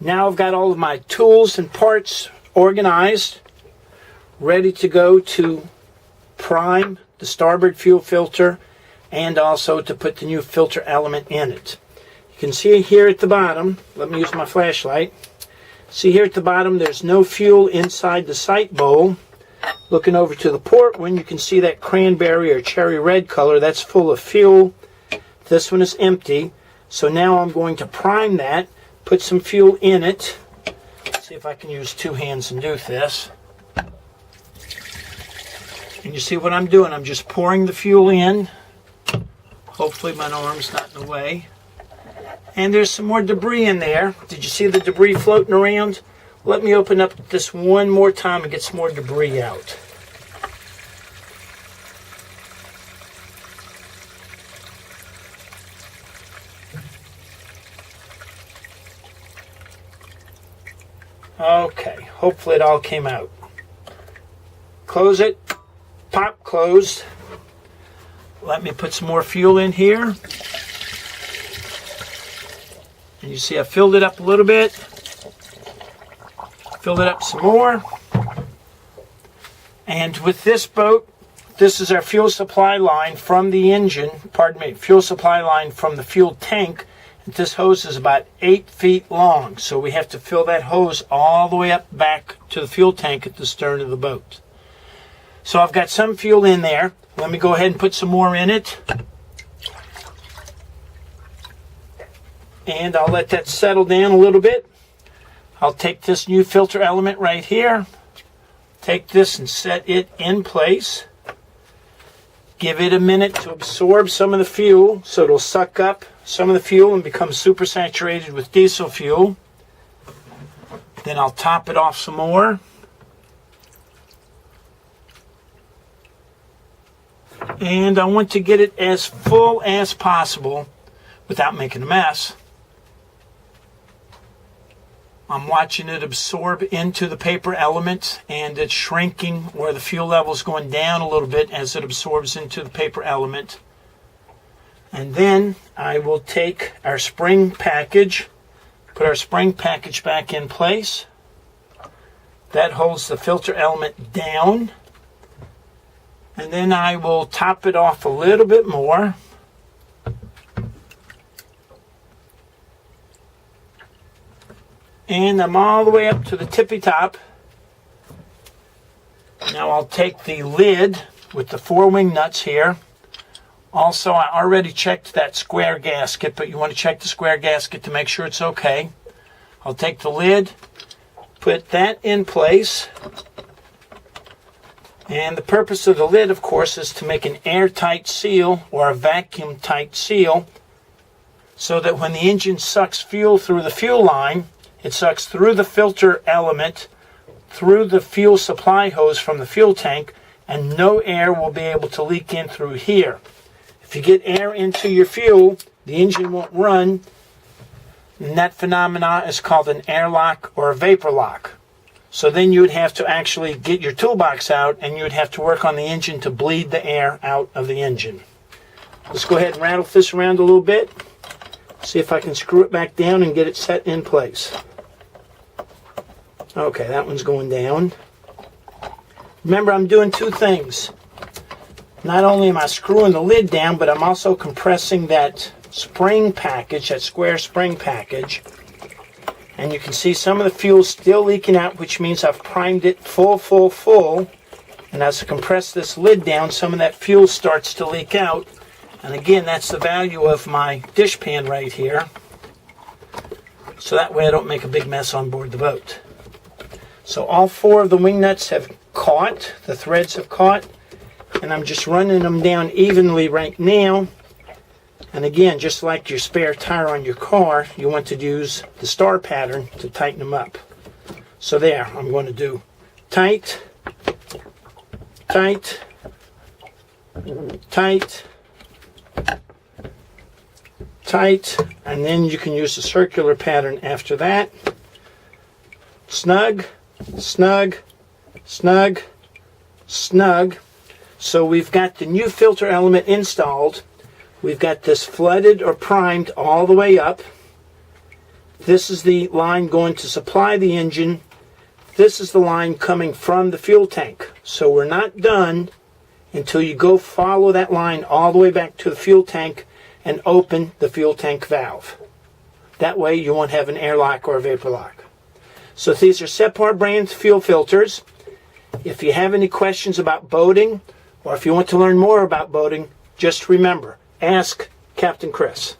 Now I've got all of my tools and parts organized, ready to go to prime the starboard fuel filter and also to put the new filter element in it. You can see here at the bottom, let me use my flashlight. See here at the bottom there's no fuel inside the sight bowl. Looking over to the port one, you can see that cranberry or cherry red color, that's full of fuel. This one is empty. So now I'm going to prime that, put some fuel in it. Let's see if I can use two hands and do this. And you see what I'm doing, I'm just pouring the fuel in. Hopefully my arm's not in the way. And there's some more debris in there. Did you see the debris floating around? Let me open up this one more time and get some more debris out. Okay, hopefully it all came out. Close it. Pop closed. Let me put some more fuel in here. And you see I filled it up a little bit. Filled it up some more. And with this boat, this is our fuel supply line from the engine, fuel supply line from the fuel tank. This hose is about 8 feet long, so we have to fill that hose all the way up back to the fuel tank at the stern of the boat. So I've got some fuel in there. Let me go ahead and put some more in it. And I'll let that settle down a little bit. I'll take this new filter element right here, take this and set it in place. Give it a minute to absorb some of the fuel so it'll suck up some of the fuel and become super saturated with diesel fuel. Then I'll top it off some more. And I want to get it as full as possible without making a mess. I'm watching it absorb into the paper element, and it's shrinking where the fuel level is going down a little bit as it absorbs into the paper element. And then I will take our spring package, put our spring package back in place. That holds the filter element down. And then I will top it off a little bit more. And I'm all the way up to the tippy top. Now I'll take the lid with the 4 wing nuts here. Also, I already checked that square gasket, but you want to check the square gasket to make sure it's okay. I'll take the lid, put that in place. And the purpose of the lid, of course, is to make an airtight seal or a vacuum tight seal so that when the engine sucks fuel through the fuel line, it sucks through the filter element, through the fuel supply hose from the fuel tank, and no air will be able to leak in through here. If you get air into your fuel, the engine won't run, and that phenomena is called an airlock or a vapor lock. So then you would have to actually get your toolbox out, and you would have to work on the engine to bleed the air out of the engine. Let's go ahead and rattle this around a little bit, see if I can screw it back down and get it set in place. Okay, that one's going down. Remember, I'm doing two things. Not only am I screwing the lid down, but I'm also compressing that spring package, that square spring package. And you can see some of the fuel still leaking out, which means I've primed it full. And as I compress this lid down, some of that fuel starts to leak out. And again, that's the value of my dish pan right here. So that way I don't make a big mess on board the boat. So all 4 of the wing nuts have caught, the threads have caught, and I'm just running them down evenly right now. And again, just like your spare tire on your car, you want to use the star pattern to tighten them up. So there, I'm going to do tight, tight, tight, tight, and then you can use the circular pattern after that. Snug, snug, snug, snug. So we've got the new filter element installed. We've got this flooded or primed all the way up. This is the line going to supply the engine. This is the line coming from the fuel tank. So we're not done until you go follow that line all the way back to the fuel tank and open the fuel tank valve. That way you won't have an airlock or a vapor lock. So these are Separ brand fuel filters. If you have any questions about boating, or if you want to learn more about boating, just remember, ask Captain Chris.